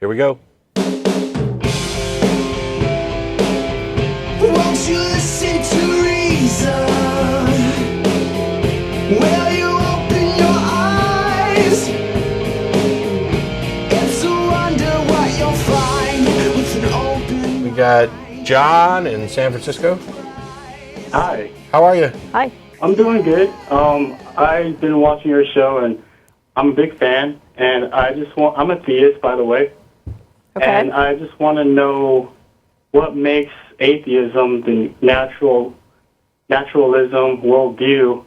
Here we go. Won't you listen to reason? Will you open your eyes? It's a wonder what you'll find with an open. We got John in San Francisco. Hi, How are you? Hi. I'm doing good. I've been watching your show, and I'm a big fan. And I'm a theist, by the way. Okay. And I just want to know what makes atheism, the naturalism worldview,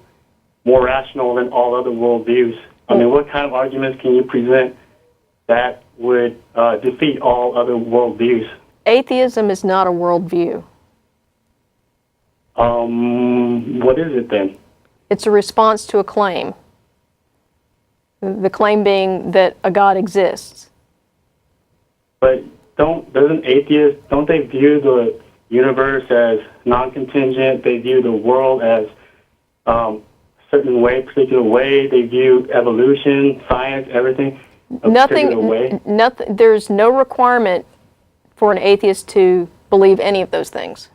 more rational than all other worldviews. I mean, what kind of arguments can you present that would defeat all other worldviews? Atheism is not a worldview. What is it then? It's a response to a claim. The claim being that a God exists. But don't they view the universe as non-contingent? They view the world as a certain way, particular way. They view evolution, science, everything a particular way. Nothing. There's no requirement for an atheist to believe any of those things.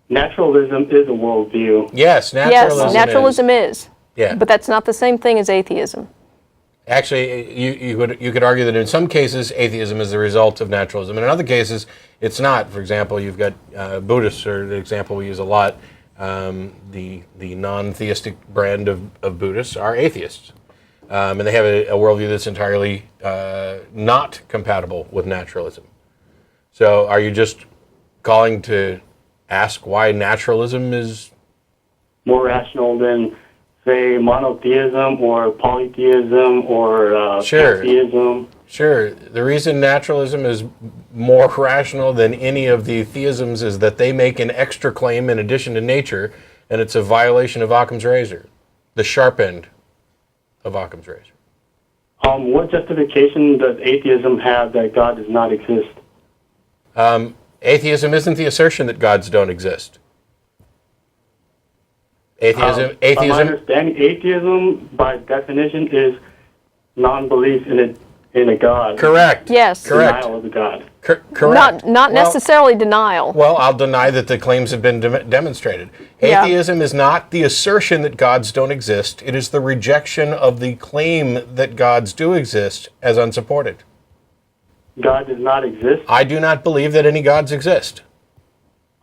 Naturalism is a worldview. Yes, naturalism. Yes, naturalism is. Yeah. But that's not the same thing as atheism. Actually, you could argue that in some cases atheism is the result of naturalism, and in other cases it's not. For example, you've got Buddhists, or the example we use a lot. The non-theistic brand of Buddhists are atheists, and they have a worldview that's entirely not compatible with naturalism. So, are you just calling to ask why naturalism is More rational than, say, monotheism or polytheism or pantheism? Sure. The reason naturalism is more rational than any of the theisms is that they make an extra claim in addition to nature, and it's a violation of Occam's razor, the sharp end of Occam's razor. What justification does atheism have that God does not exist? Atheism isn't the assertion that gods don't exist. From my understanding, atheism, by definition, is non-belief in a God. Correct. Yes. Correct. Denial of the God. Correct. Not necessarily denial. Well, I'll deny that the claims have been demonstrated. Yeah. Atheism is not the assertion that gods don't exist. It is the rejection of the claim that gods do exist as unsupported. God does not exist. I do not believe that any gods exist.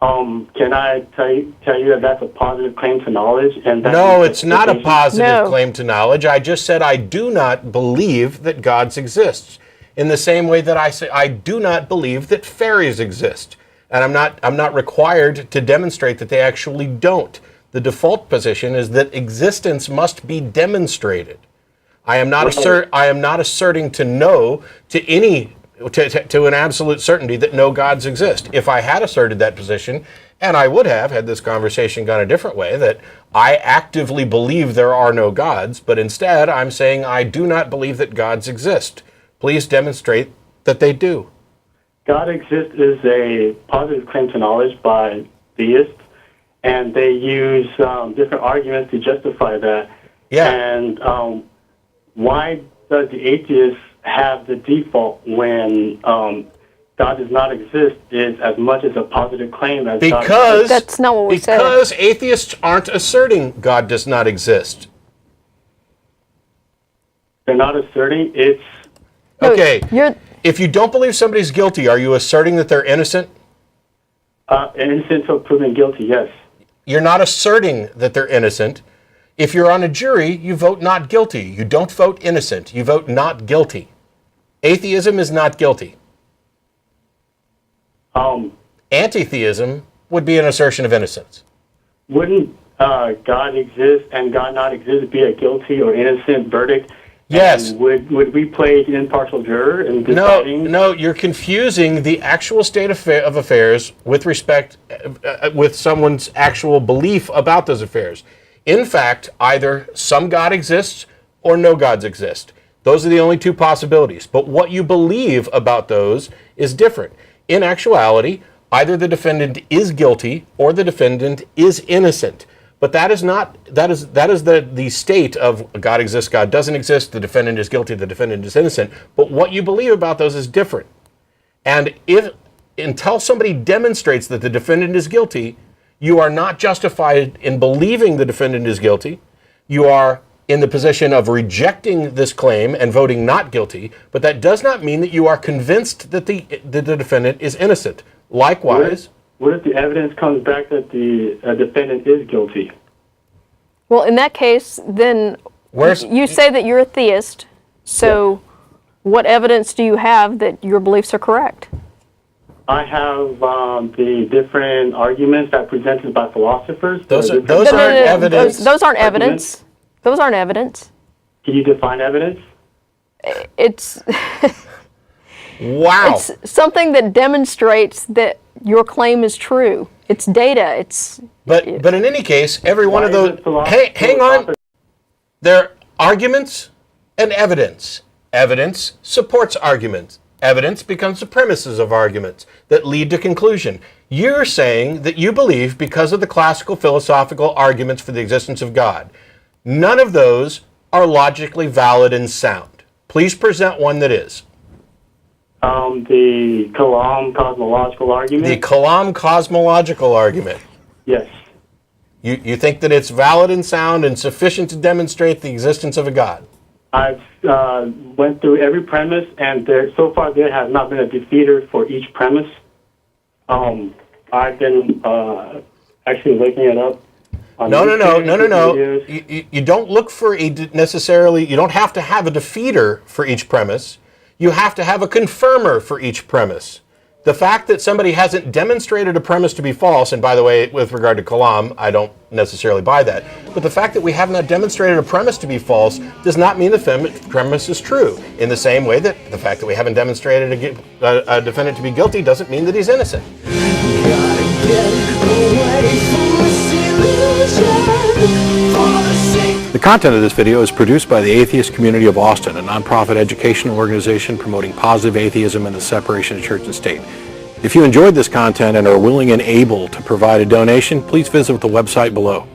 Can I tell you that that's a positive claim to knowledge? And that's No, it's not a positive No. claim to knowledge. I just said I do not believe that gods exist. In the same way that I say I do not believe that fairies exist. And I'm not required to demonstrate that they actually don't. The default position is that existence must be demonstrated. I am not asserting to know to an absolute certainty that no gods exist. If I had asserted that position, and I would have had this conversation gone a different way, that I actively believe there are no gods, but instead I'm saying I do not believe that gods exist. Please demonstrate that they do. God exists is a positive claim to knowledge by theists, and they use different arguments to justify that. Yeah. And why does the atheist have the default when God does not exist is as much as a positive claim as God exists? That's not what we said. Because atheists aren't asserting God does not exist. They're not asserting it's... No, Okay. you're- If you don't believe somebody's guilty, are you asserting that they're innocent? innocent until proven guilty, yes. You're not asserting that they're innocent. If you're on a jury, you vote not guilty. You don't vote innocent. You vote not guilty. Atheism is not guilty. Anti-theism would be an assertion of innocence. Wouldn't God exist and God not exist be a guilty or innocent verdict? Yes. And would we play an impartial juror in deciding? No, you're confusing the actual state of affairs with respect with someone's actual belief about those affairs. In fact, either some God exists or no gods exist. Those are the only two possibilities. But what you believe about those is different. In actuality, either the defendant is guilty or the defendant is innocent. But that is the state of God exists, God doesn't exist, the defendant is guilty, the defendant is innocent. But what you believe about those is different. And until somebody demonstrates that the defendant is guilty, you are not justified in believing the defendant is guilty. You are in the position of rejecting this claim and voting not guilty, but that does not mean that you are convinced that the defendant is innocent. Likewise, what if the evidence comes back that the defendant is guilty? Well, in that case, then you say that you're a theist, so what evidence do you have that your beliefs are correct? I have the different arguments that are presented by philosophers. Those aren't evidence. Those aren't evidence. Those aren't evidence. Can you define evidence? It's wow. It's something that demonstrates that your claim is true. It's data. But in any case, every one of those. Hang on. There are arguments and evidence. Evidence supports arguments. Evidence becomes the premises of arguments that lead to conclusion. You're saying that you believe because of the classical philosophical arguments for the existence of God. None of those are logically valid and sound. Please present one that is. The Kalam cosmological argument. The Kalam cosmological argument. Yes. You think that it's valid and sound and sufficient to demonstrate the existence of a God? I've went through every premise, and so far there has not been a defeater for each premise. I've been actually looking it up. No. You don't look for necessarily. You don't have to have a defeater for each premise. You have to have a confirmer for each premise. The fact that somebody hasn't demonstrated a premise to be false, and by the way, with regard to Kalam, I don't necessarily buy that, but the fact that we have not demonstrated a premise to be false does not mean the premise is true. In the same way that the fact that we haven't demonstrated a defendant to be guilty doesn't mean that he's innocent. The content of this video is produced by the Atheist Community of Austin, a nonprofit educational organization promoting positive atheism and the separation of church and state. If you enjoyed this content and are willing and able to provide a donation, please visit the website below.